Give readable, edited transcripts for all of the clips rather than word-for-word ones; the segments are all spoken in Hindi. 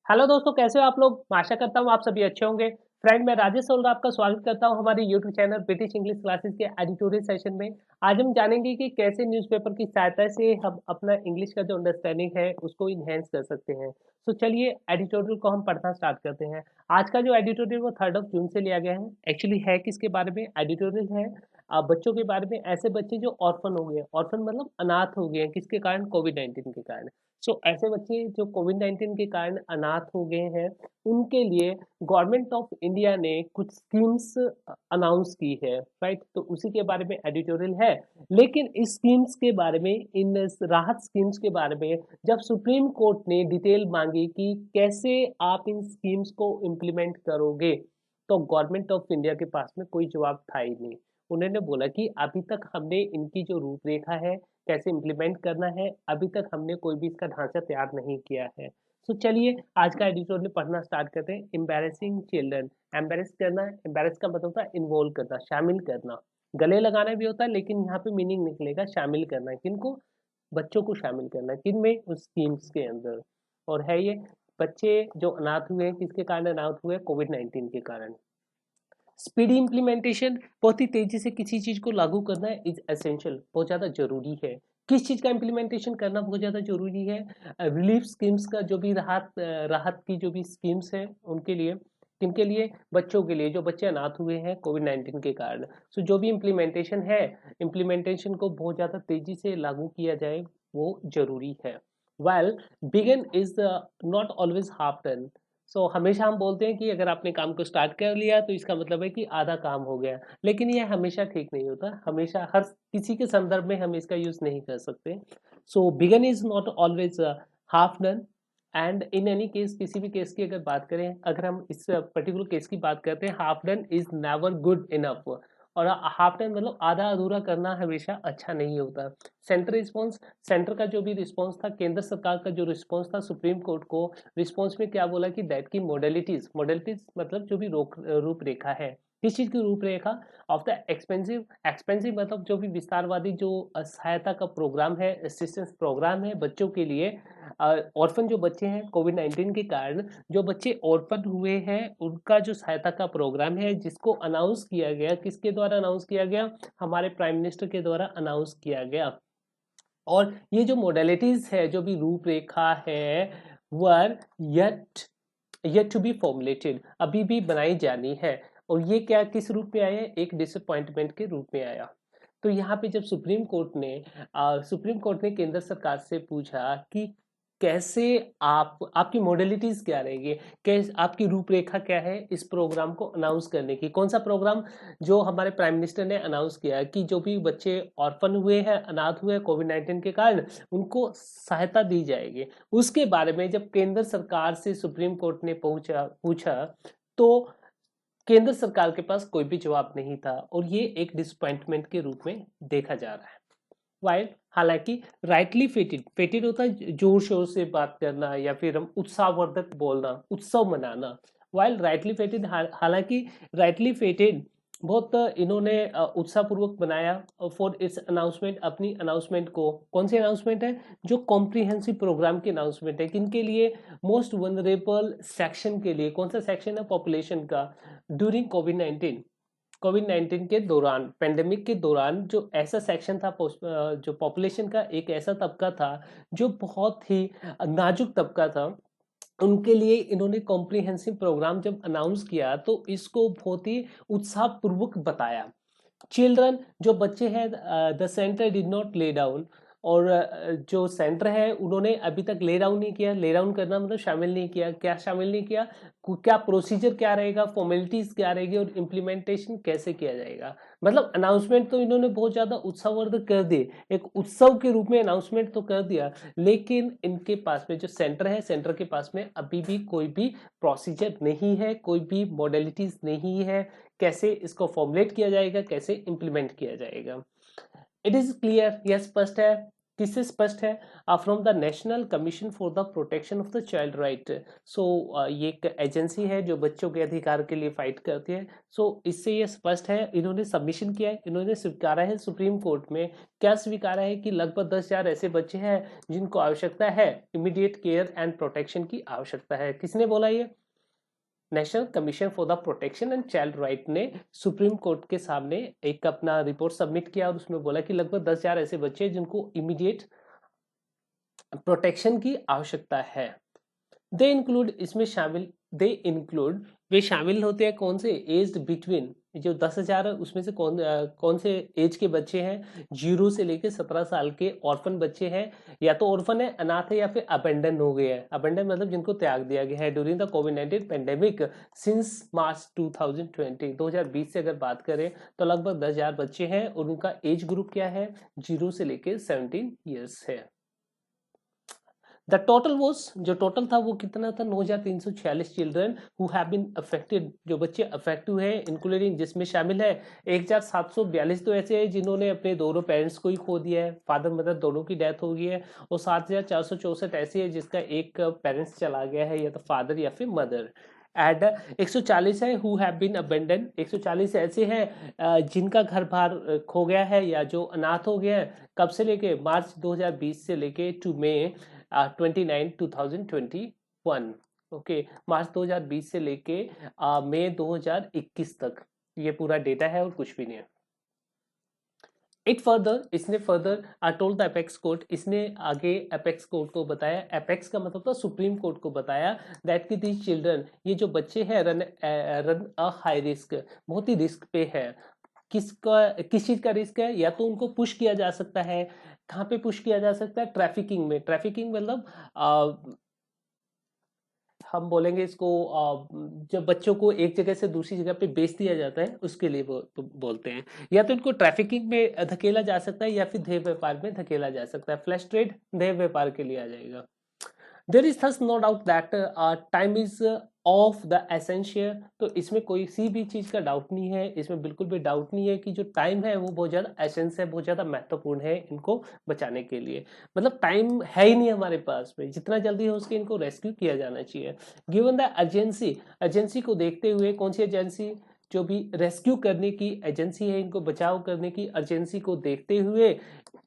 हेलो दोस्तों, कैसे हो आप लोग? आशा करता हूँ आप सभी अच्छे होंगे। फ्रेंड, मैं राजेश सोल्डा आपका स्वागत करता हूँ हमारे YouTube channel British English classes के एडिटोरियल सेशन में। आज हम जानेंगे कि कैसे न्यूज़पेपर की सहायता से हम अपना इंग्लिश का जो अंडरस्टैंडिंग है उसको इन्हेंस कर सकते हैं। तो चलिए एडिटोरियल को हम पढ़ना स्टार्ट करते हैं। आज का जो एडिटोरियल वो 3 जून से लिया गया है। एक्चुअली है किसके बारे में? एडिटोरियल है बच्चों के बारे में। ऐसे बच्चे जो ऑर्फन हो गए, ऑर्फन मतलब अनाथ हो गए हैं, किसके कारण? कोविड-19 के कारण। सो ऐसे बच्चे जो कोविड-19 के कारण अनाथ हो गए हैं, उनके लिए गवर्नमेंट ऑफ इंडिया ने कुछ स्कीम्स अनाउंस की है, राइट? तो उसी के बारे में एडिटोरियल है। लेकिन इस स्कीम्स के बारे में, इन राहत स्कीम्स के बारे में जब सुप्रीम कोर्ट ने डिटेल मांगी कि कैसे आप इन स्कीम्स को इम्प्लीमेंट करोगे, तो गवर्नमेंट ऑफ इंडिया के पास में कोई जवाब था ही नहीं। उन्होंने बोला कि अभी तक हमने इनकी जो रूपरेखा है, कैसे इम्प्लीमेंट करना है, अभी तक हमने कोई भी इसका ढांचा तैयार नहीं किया है। तो चलिए आज का एडिटोरियल पढ़ना स्टार्ट करते हैं। Embarrassing children. एम्बैरेस करना, एम्बैरेस का मतलब होता है इन्वॉल्व करना, शामिल करना। गले लगाना भी होता है, लेकिन यहाँ पे मीनिंग निकलेगा शामिल करना। किनको? बच्चों को शामिल करना। किन में? उस स्कीम्स के अंदर। और है ये बच्चे जो अनाथ हुए हैं, किसके कारण अनाथ हुए? कोविड-19 के कारण। स्पीडी इम्प्लीमेंटेशन, बहुत ही तेजी से किसी चीज को लागू करना इज एसेंशियल, बहुत ज्यादा जरूरी है। किस चीज का इम्प्लीमेंटेशन करना बहुत ज्यादा जरूरी है? रिलीफ स्कीम्स का, जो भी राहत की जो भी स्कीम्स है उनके लिए। किनके लिए? बच्चों के लिए, जो बच्चे अनाथ हुए हैं कोविड-19 के कारण। सो जो भी इम्प्लीमेंटेशन है, इम्प्लीमेंटेशन को बहुत ज्यादा तेजी से लागू किया जाए, वो जरूरी है। Well, begin is not always half done. हमेशा हम बोलते हैं कि अगर आपने काम को स्टार्ट कर लिया तो इसका मतलब है कि आधा काम हो गया। लेकिन ये हमेशा ठीक नहीं होता। हमेशा हर किसी के संदर्भ में हम इसका यूज नहीं कर सकते। Begun is not always half done. And in any case, किसी भी केस की अगर बात करें, अगर हम इस पर्टिकुलर केस की बात करते हैं, half done is never good enough. और हाफ डन मतलब आधा अधूरा करना हमेशा अच्छा नहीं होता। सेंटर रिस्पॉन्स, सेंटर का जो भी रिस्पॉन्स था, केंद्र सरकार का जो रिस्पॉन्स था सुप्रीम कोर्ट को, रिस्पॉन्स में क्या बोला कि दैट की मॉडलिटीज, मॉडलिटीज मतलब जो भी रूपरेखा है, किस चीज की रूपरेखा? ऑफ द एक्सपेंसिव, एक्सपेंसिव मतलब जो भी विस्तारवादी जो सहायता का प्रोग्राम है, असिस्टेंस प्रोग्राम है बच्चों के लिए। ऑर्फन जो बच्चे हैं कोविड-19 के कारण, जो बच्चे ऑर्फन हुए हैं, उनका जो सहायता का प्रोग्राम है, जिसको अनाउंस किया गया, किसके द्वारा अनाउंस किया गया? हमारे प्राइम मिनिस्टर के द्वारा अनाउंस किया गया। और ये जो मोडेलिटीज है, जो भी रूपरेखा है, were yet yet to be formulated, अभी भी बनाई जानी है। और ये क्या, किस रूप में आया? एक डिसअपॉइंटमेंट के रूप में आया। तो यहाँ पे जब सुप्रीम कोर्ट ने केंद्र सरकार से पूछा कि कैसे आप, आपकी मॉडलिटीज क्या रहेगी, कैसे आपकी रूपरेखा क्या है इस प्रोग्राम को अनाउंस करने की? कौन सा प्रोग्राम? जो हमारे प्राइम मिनिस्टर ने अनाउंस किया कि जो भी बच्चे ऑर्फन हुए हैं, अनाथ हुए हैं कोविड-19 के कारण, उनको सहायता दी जाएगी। उसके बारे में जब केंद्र सरकार से सुप्रीम कोर्ट ने पूछा, तो केंद्र सरकार के पास कोई भी जवाब नहीं था, और ये एक डिसअपॉइंटमेंट के रूप में देखा जा रहा है। वाइल, हालांकि राइटली फेटेड, फेटेड होता है जोर शोर से बात करना, या फिर हम उत्साहवर्धक बोलना, उत्सव मनाना। वाइल राइटली फेटेड, हालांकि राइटली फेटेड बहुत इन्होंने उत्साहपूर्वक बनाया फॉर इट्स अनाउंसमेंट, अपनी अनाउंसमेंट को। कौन सी अनाउंसमेंट है? जो कॉम्प्रिहेंसिव प्रोग्राम की अनाउंसमेंट है। किनके लिए? मोस्ट वनरेबल सेक्शन के लिए। कौन सा सेक्शन है? पॉपुलेशन का। ड्यूरिंग कोविड-19, कोविड-19 के दौरान, पेंडेमिक के दौरान, जो ऐसा सेक्शन था, जो पॉपुलेशन का एक ऐसा तबका था जो बहुत ही नाजुक तबका था, उनके लिए इन्होंने कॉम्प्रिहेंसिव प्रोग्राम जब अनाउंस किया तो इसको बहुत ही उत्साहपूर्वक बताया। चिल्ड्रन, जो बच्चे हैं, the centre did not lay down. और जो सेंटर है उन्होंने अभी तक ले डाउन नहीं किया। ले डाउन करना मतलब शामिल नहीं किया। क्या शामिल नहीं किया? क्या प्रोसीजर क्या रहेगा, फॉर्मेलिटीज क्या रहेगी, और इम्प्लीमेंटेशन कैसे किया जाएगा। मतलब अनाउंसमेंट तो इन्होंने बहुत ज्यादा उत्साहवर्धक कर दी, एक उत्सव के रूप में अनाउंसमेंट तो कर दिया, लेकिन इनके पास में जो सेंटर है, सेंटर के पास में अभी भी कोई भी प्रोसीजर नहीं है, कोई भी मॉडलिटीज नहीं है, कैसे इसको फॉर्मुलेट किया जाएगा, कैसे इंप्लीमेंट किया जाएगा। इट इज क्लियर, यह स्पष्ट है किससे स्पष्ट है? From the National Commission for the Protection of the Child Right. So ये एक एजेंसी है जो बच्चों के अधिकार के लिए फाइट करती है। सो इससे ये स्पष्ट है, इन्होंने सबमिशन किया है, इन्होंने स्वीकारा है सुप्रीम कोर्ट में। क्या स्वीकारा है? कि लगभग 10,000 ऐसे बच्चे हैं जिनको आवश्यकता है, इमीडिएट केयर एंड प्रोटेक्शन की आवश्यकता है। किसने बोला ये? National Commission for the protection and child right ने सुप्रीम कोर्ट के सामने एक अपना रिपोर्ट सबमिट किया और उसमें बोला कि लगभग 10,000 ऐसे बच्चे जिनको इमीडिएट प्रोटेक्शन की आवश्यकता है। दे इंक्लूड, इसमें शामिल, दे इंक्लूड, वे शामिल होते हैं कौन से? एज्ड बिटवीन, जो 10,000 है उसमें से कौन से एज के बच्चे हैं? 0 से लेके 17 साल के ऑर्फन बच्चे हैं, या तो ऑर्फन है, अनाथ है, या फिर अबेंडन हो गए हैं। अबेंडन मतलब जिनको त्याग दिया गया है during the covid pandemic since मार्च 2020। 2020 से अगर बात करें तो लगभग 10,000 बच्चे हैं और उनका एज ग्रुप क्या है? 0 से लेके 17 ईयर्स है। द टोटल वॉज, जो टोटल था वो कितना था? 9,346 children who have been affected, जो बच्चे अफेक्ट हुए हैं, इंक्लूडिंग, जिसमें शामिल है 1,742 तो ऐसे हैं जिन्होंने अपने दोनों पेरेंट्स को ही खो दिया है, फादर मदर दोनों की डेथ हो गई है, और 7,464 ऐसे है जिसका एक पेरेंट्स चला गया है, या तो फादर या फिर मदर। एड 140 है हु हैव बीन अबेंडन, 140 ऐसे हैं जिनका घर बाहर खो गया है या जो अनाथ हो गया है। कब से लेके? मार्च 2020 से लेके टू मई 29 2021। ओके, मार्च 2020 से लेके मई 2021 तक ये पूरा डेटा है और कुछ भी नहीं है। इट फर्दर, इसने further told the apex court, इसने आगे एपेक्स कोर्ट को बताया, एपेक्स का मतलब था सुप्रीम कोर्ट को बताया, दैट कि दीज चिल्ड्रन, ये जो बच्चे हैं, रन अ हाई रिस्क, बहुत ही रिस्क पे है। किसका, किस चीज का रिस्क है? या तो उनको पुश किया जा सकता है, कहाँ पे पुश किया जा सकता है? ट्रैफिकिंग में। ट्रैफिकिंग मतलब हम बोलेंगे इसको, जब बच्चों को एक जगह से दूसरी जगह पे बेच दिया जाता है उसके लिए वो तो बोलते हैं। या तो इनको ट्रैफिकिंग में धकेला जा सकता है या फिर देह व्यापार में धकेला जा सकता है। फ्लैश ट्रेड देह व्यापार के लिए आ जाएगा। There is thus no doubt that time is of the essential, तो इसमें कोई सी भी चीज का डाउट नहीं है, इसमें बिल्कुल भी डाउट नहीं है कि जो टाइम है वो बहुत ज्यादा एसेंस है, बहुत ज्यादा महत्वपूर्ण है इनको बचाने के लिए। मतलब टाइम है ही नहीं हमारे पास में, जितना जल्दी हो सके इनको रेस्क्यू किया जाना चाहिए। गिवन द अर्जेंसी, अर्जेंसी को देखते हुए, कौन सी एजेंसी? जो भी रेस्क्यू करने की एजेंसी है, इनको बचाव करने की अर्जेंसी को देखते हुए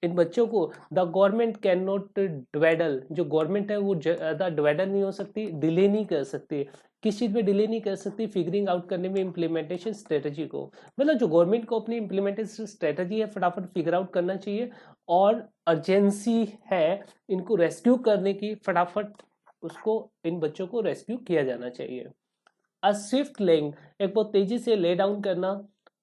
इन बच्चों को, द गवर्नमेंट कैन नॉट डिवेडल, जो गवर्नमेंट है वो ज्यादा डिवेडल नहीं हो सकती, डिले नहीं कर सकती। किस चीज में डिले नहीं कर सकती? फिगरिंग आउट करने में, इम्प्लीमेंटेशन स्ट्रेटजी को। मतलब जो गवर्नमेंट को अपनी इम्प्लीमेंटेशन स्ट्रेटजी है फटाफट फिगर आउट करना चाहिए, और अर्जेंसी है इनको रेस्क्यू करने की, फटाफट उसको, इन बच्चों को रेस्क्यू किया जाना चाहिए। अ स्विफ्ट लेइंग, एक बहुत तेजी से ले डाउन करना,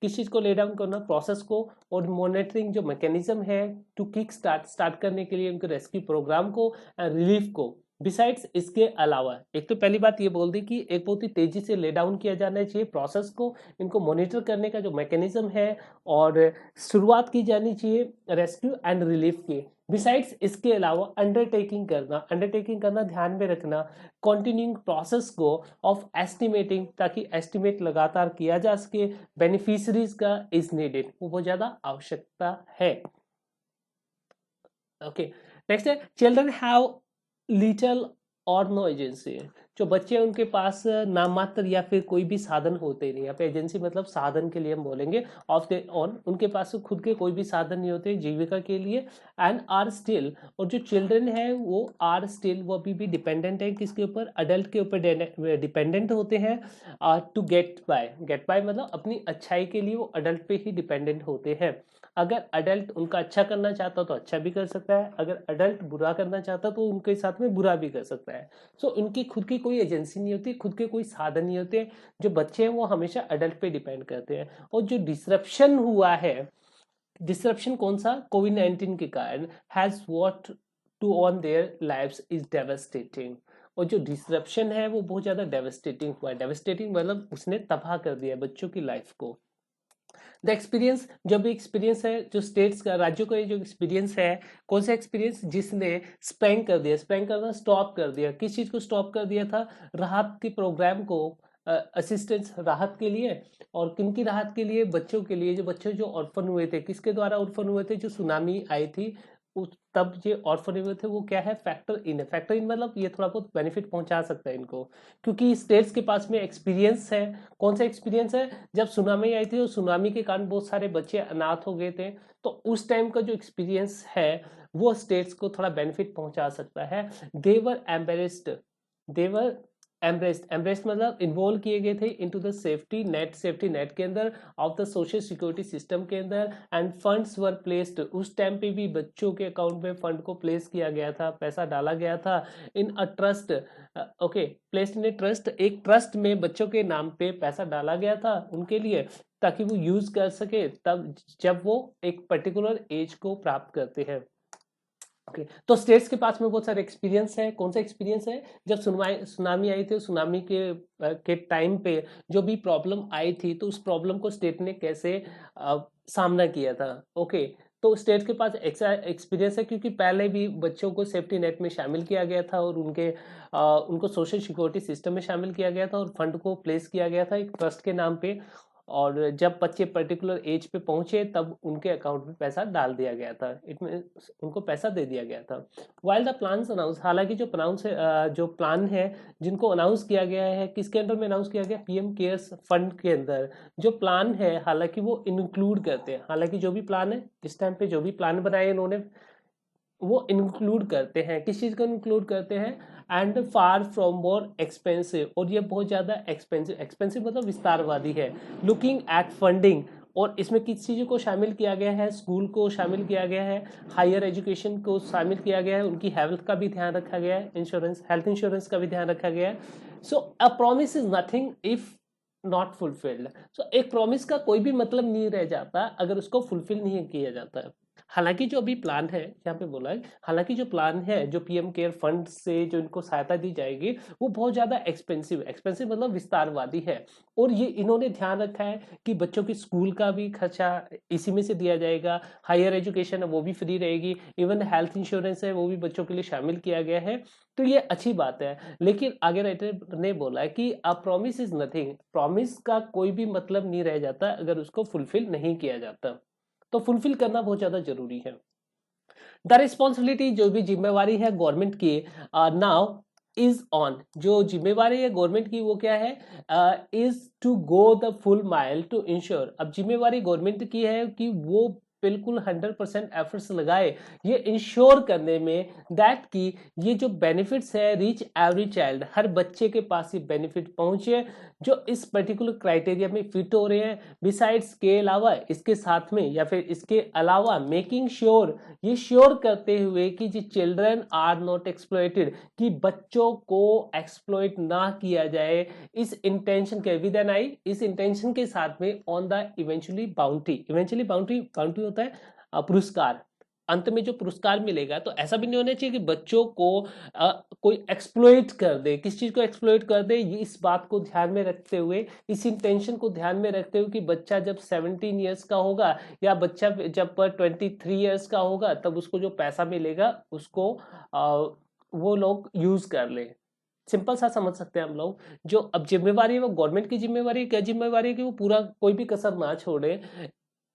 किस चीज को ले डाउन करना? प्रोसेस को, और मॉनिटरिंग जो मैकेनिज्म है टू किक स्टार्ट, स्टार्ट करने के लिए उनके रेस्क्यू प्रोग्राम को, रिलीफ को। बिसाइड्स, इसके अलावा, एक तो पहली बात ये बोल दी कि एक बहुत ही तेजी से ले डाउन किया जाना चाहिए प्रोसेस को, इनको मॉनिटर करने का जो मैकेनिज्म है, और शुरुआत की जानी चाहिए रेस्क्यू एंड रिलीफ की। बिसाइड्स, इसके अलावा अंडरटेकिंग करना, अंडरटेकिंग करना ध्यान में रखना, कंटिन्यूइंग प्रोसेस को ऑफ एस्टिमेटिंग, ताकि एस्टिमेट लगातार किया जा सके, बेनिफिशरीज का इज नीडेड, वो बहुत ज्यादा आवश्यकता है। ओके, नेक्स्ट है चिल्ड्रन हैव लिटिल और नो एजेंसी, जो बच्चे हैं उनके पास नाम मात्र या फिर कोई भी साधन होते नहीं। यहाँ पे एजेंसी मतलब साधन के लिए हम बोलेंगे ऑफ द ऑन, उनके पास खुद के कोई भी साधन नहीं होते जीविका के लिए। एंड आर स्टिल, और जो चिल्ड्रन है वो आर स्टिल, वो अभी भी डिपेंडेंट है किसके ऊपर? अडल्ट के ऊपर डिपेंडेंट होते हैं to get by. Get by मतलब अपनी अच्छाई के लिए वो अडल्ट पे ही डिपेंडेंट होते हैं। अगर अडल्ट उनका अच्छा करना चाहता तो अच्छा भी कर सकता है, अगर अडल्ट बुरा करना चाहता तो उनके साथ में बुरा भी कर सकता है। सो इनकी खुद की कोई एजेंसी नहीं होती, खुद के कोई साधन नहीं होते। जो बच्चे हैं वो हमेशा अडल्ट पे डिपेंड करते हैं। और जो डिसरप्शन हुआ है, डिसरप्शन कौन सा? कोविड-19 के कारण, has what to on their lives is devastating, और जो डिसरप्शन है वो बहुत ज्यादा डेवास्टेटिंग हुआ है। डेवास्टेटिंग मतलब उसने तबाह कर दिया बच्चों की लाइफ को। द एक्सपीरियंस, जो भी एक्सपीरियंस है, जो स्टेट्स का, राज्यों का ये जो एक्सपीरियंस है, कौन सा एक्सपीरियंस? जिसने स्पैंक कर दिया, स्पैंक करना स्टॉप कर दिया। किस चीज को स्टॉप कर दिया था? राहत के प्रोग्राम को, असिस्टेंस राहत के लिए। और किन की राहत के लिए? बच्चों के लिए, जो बच्चे जो ऑर्फन हुए थे, किसके द्वारा ऑर्फन हुए थे? जो सुनामी आई थी तब ये ऑर्फन हुए थे वो क्या है, फैक्टर इन है। फैक्टर इन मतलब ये थोड़ा बहुत बेनिफिट पहुंचा सकता है इनको, क्योंकि स्टेट्स के पास में एक्सपीरियंस है। कौन सा एक्सपीरियंस है, जब सुनामी आई थी तो सुनामी के कारण बहुत सारे बच्चे अनाथ हो गए थे, तो उस टाइम का जो एक्सपीरियंस है वो स्टेट्स को थोड़ा बेनिफिट पहुंचा सकता है। देवर एम्बेरेस्ड, देवर एम्ब्रेस्ड मतलब इन्वॉल्व किए गए थे इनटू द सेफ्टी नेट के अंदर of the social security system के अंदर, एंड फंड्स वर प्लेस्ड, उस टाइम पे भी बच्चों के अकाउंट में फंड को प्लेस किया गया था, पैसा डाला गया था in a trust. Okay, placed in a trust, एक ट्रस्ट में बच्चों के नाम पे पैसा डाला गया था उनके लिए, ताकि वो यूज कर सके तब जब वो एक पर्टिकुलर एज को प्राप्त करते हैं। ओके, तो स्टेट्स के पास में बहुत सारे एक्सपीरियंस है। कौन सा एक्सपीरियंस है, जब सुनामी आई थी, सुनामी के टाइम पे जो भी प्रॉब्लम आई थी, तो उस प्रॉब्लम को स्टेट ने कैसे सामना किया था। ओके, तो स्टेट के पास एक्सपीरियंस है, क्योंकि पहले भी बच्चों को सेफ्टी नेट में शामिल किया गया था और उनको सोशल सिक्योरिटी सिस्टम में शामिल किया गया था और फंड को प्लेस किया गया था एक ट्रस्ट के नाम पे, और जब बच्चे पर्टिकुलर एज पे पहुंचे तब उनके अकाउंट में पैसा डाल दिया गया था, इट मीन उनको पैसा दे दिया गया था। वाइल द प्लान्स अनाउंस, हालांकि जो प्लान है जिनको अनाउंस किया गया है, किसके अंडर में अनाउंस किया गया, पीएम केयर्स फंड के अंदर जो प्लान है, हालांकि वो इंक्लूड करते हैं, हालांकि जो भी प्लान है इस टाइम पे जो भी प्लान बनाए इन्होंने वो इंक्लूड करते हैं, किस चीज को इंक्लूड करते हैं, and far from more expensive, और ये बहुत ज्यादा एक्सपेंसिव, एक्सपेंसिव मतलब विस्तारवादी है। लुकिंग एट फंडिंग, और इसमें किस चीज़ों को शामिल किया गया है, स्कूल को शामिल किया गया है, हायर एजुकेशन को शामिल किया गया है, उनकी हेल्थ का भी ध्यान रखा गया है, इंश्योरेंस, हेल्थ इंश्योरेंस का भी ध्यान रखा गया है। So a promise is nothing if not fulfilled. So एक प्रॉमिस का कोई भी मतलब नहीं रह जाता अगर उसको फुलफिल नहीं किया जाता है। हालांकि जो अभी प्लान है, यहाँ पे बोला है, हालांकि जो प्लान है जो पीएम केयर फंड से जो इनको सहायता दी जाएगी वो बहुत ज्यादा एक्सपेंसिव, एक्सपेंसिव मतलब विस्तारवादी है, और ये इन्होंने ध्यान रखा है कि बच्चों की स्कूल का भी खर्चा इसी में से दिया जाएगा, हायर एजुकेशन है वो भी फ्री रहेगी, इवन हेल्थ इंश्योरेंस है वो भी बच्चों के लिए शामिल किया गया है। तो ये अच्छी बात है, लेकिन आगे राइटर ने बोला है कि अ प्रॉमिस इज नथिंग, प्रॉमिस का कोई भी मतलब नहीं रह जाता अगर उसको फुलफिल नहीं किया जाता, तो फुलफिल करना बहुत ज्यादा जरूरी है। द रिस्पॉन्सिबिलिटी, जो भी जिम्मेवारी है गवर्नमेंट की नाउ इज ऑन, जो जिम्मेवारी है गवर्नमेंट की वो क्या है, is to go the full mile to ensure. अब जिम्मेवारी गवर्नमेंट की है कि वो बिल्कुल 100% एफर्ट्स लगाए ये इंश्योर करने में दैट कि ये जो बेनिफिट्स है रीच एवरी चाइल्ड, हर बच्चे के पास ये बेनिफिट पहुंचे जो इस पर्टिकुलर क्राइटेरिया में फिट हो रहे हैं। बिसाइड्स के अलावा, इसके साथ में या फिर इसके अलावा, मेकिंग श्योर, ये श्योर करते हुए कि जो चिल्ड्रन आर नॉट एक्सप्लॉइटेड, कि बच्चों को एक्सप्लॉइट ना किया जाए, इस इंटेंशन के विद एन आई, इस इंटेंशन के साथ में on the eventually boundary, eventually boundary, boundary होता है पुरस्कार, अंत में जो पुरस्कार मिलेगा, तो ऐसा भी नहीं होना चाहिए कि बच्चों को कोई एक्सप्लॉइट कर दे, किस चीज को एक्सप्लॉइट कर दे, ये इस बात को ध्यान में रखते हुए, इस इंटेंशन को ध्यान में रखते हुए कि बच्चा जब 17 ईयर्स का होगा या बच्चा जब 23 ईयर्स का होगा तब उसको जो पैसा मिलेगा उसको वो लोग यूज कर ले। सिंपल सा समझ सकते हैं हम लोग, जो अब जिम्मेवारी है वो गवर्नमेंट की जिम्मेवारी है, क्या जिम्मेवारी है कि वो पूरा कोई भी कसर ना छोड़े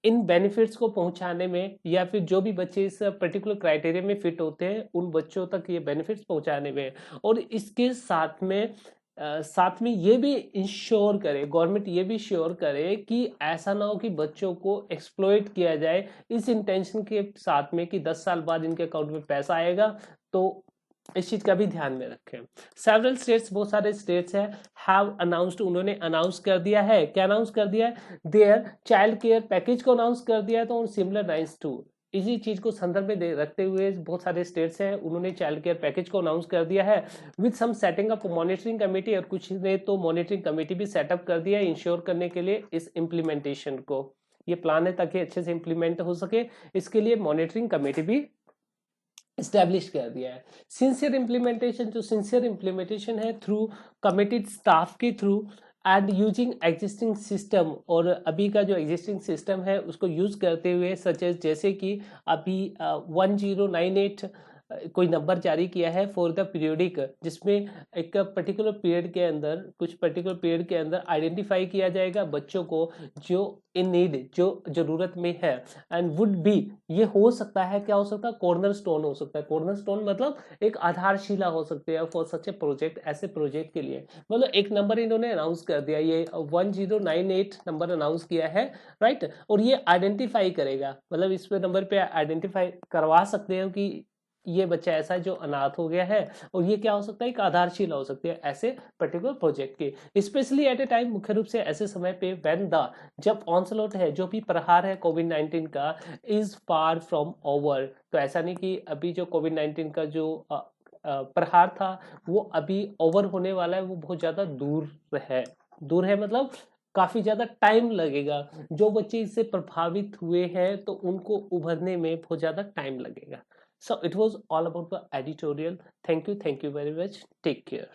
इन बेनिफिट्स को पहुंचाने में, या फिर जो भी बच्चे इस पर्टिकुलर क्राइटेरिया में फिट होते हैं उन बच्चों तक ये बेनिफिट्स पहुंचाने में, और इसके साथ में ये भी इंश्योर करे, गवर्नमेंट ये भी श्योर करे कि ऐसा ना हो कि बच्चों को एक्सप्लॉइट किया जाए इस इंटेंशन के साथ में कि 10 साल बाद इनके अकाउंट में पैसा आएगा, तो इस चीज का भी ध्यान में रखें। सेवरल स्टेट्स, बहुत सारे स्टेट्स हैं, हैव अनाउंस्ड, उन्होंने अनाउंस कर दिया है, क्या अनाउंस कर दिया है, देयर चाइल्ड केयर पैकेज को अनाउंस कर दिया है, तो सिमिलर लाइंस टू, इसी चीज को संदर्भ में रखते हुए बहुत सारे स्टेट्स हैं उन्होंने चाइल्ड केयर पैकेज को अनाउंस कर दिया है with some setting up monitoring committee, और कुछ ने तो मॉनिटरिंग कमेटी भी सेटअप कर दिया है इंश्योर करने के लिए इस इम्प्लीमेंटेशन को। ये प्लान है ताकि अच्छे से इम्प्लीमेंट हो सके, इसके लिए मॉनिटरिंग कमेटी भी स्टैब्लिश कर दिया है। सिंसियर इम्प्लीमेंटेशन, जो सिंसियर इम्प्लीमेंटेशन है थ्रू कमिटेड स्टाफ के through and using existing system, और अभी का जो एग्जिस्टिंग सिस्टम है उसको यूज करते हुए, सच एज जैसे कि अभी 1098 कोई नंबर जारी किया है फॉर द पीरियोडिक, जिसमें एक पर्टिकुलर पीरियड के अंदर, कुछ पर्टिकुलर पीरियड के अंदर आइडेंटिफाई किया जाएगा बच्चों को जो इन नीड, जो जरूरत में है। एंड वुड बी, ये हो सकता है, क्या हो सकता है, कॉर्नर स्टोन हो सकता है। कॉर्नर स्टोन मतलब एक आधारशिला हो सकती है फॉर सच ए प्रोजेक्ट, ऐसे प्रोजेक्ट के लिए। मतलब एक नंबर इन्होंने अनाउंस कर दिया, ये 1098 नंबर अनाउंस किया है, राइट। और ये आइडेंटिफाई करेगा, मतलब इस पे नंबर पे आइडेंटिफाई करवा सकते हैं कि ये बच्चा ऐसा है जो अनाथ हो गया है, और ये क्या हो सकता है, एक आधारशिला हो सकती है ऐसे पर्टिकुलर प्रोजेक्ट की, स्पेशली एट ए टाइम, मुख्य रूप से ऐसे समय पे व्हेन द, जब ऑनस्लॉट है, जो भी प्रहार है कोविड 19 का, इज फार फ्रॉम ओवर। तो ऐसा नहीं कि अभी जो कोविड 19 का जो प्रहार था वो अभी ओवर होने वाला है, वो बहुत ज्यादा दूर है। दूर है मतलब काफी ज्यादा टाइम लगेगा। जो बच्चे इससे प्रभावित हुए हैं तो उनको उभरने में बहुत ज्यादा टाइम लगेगा। So it was all about the editorial. Thank you very much. Take care.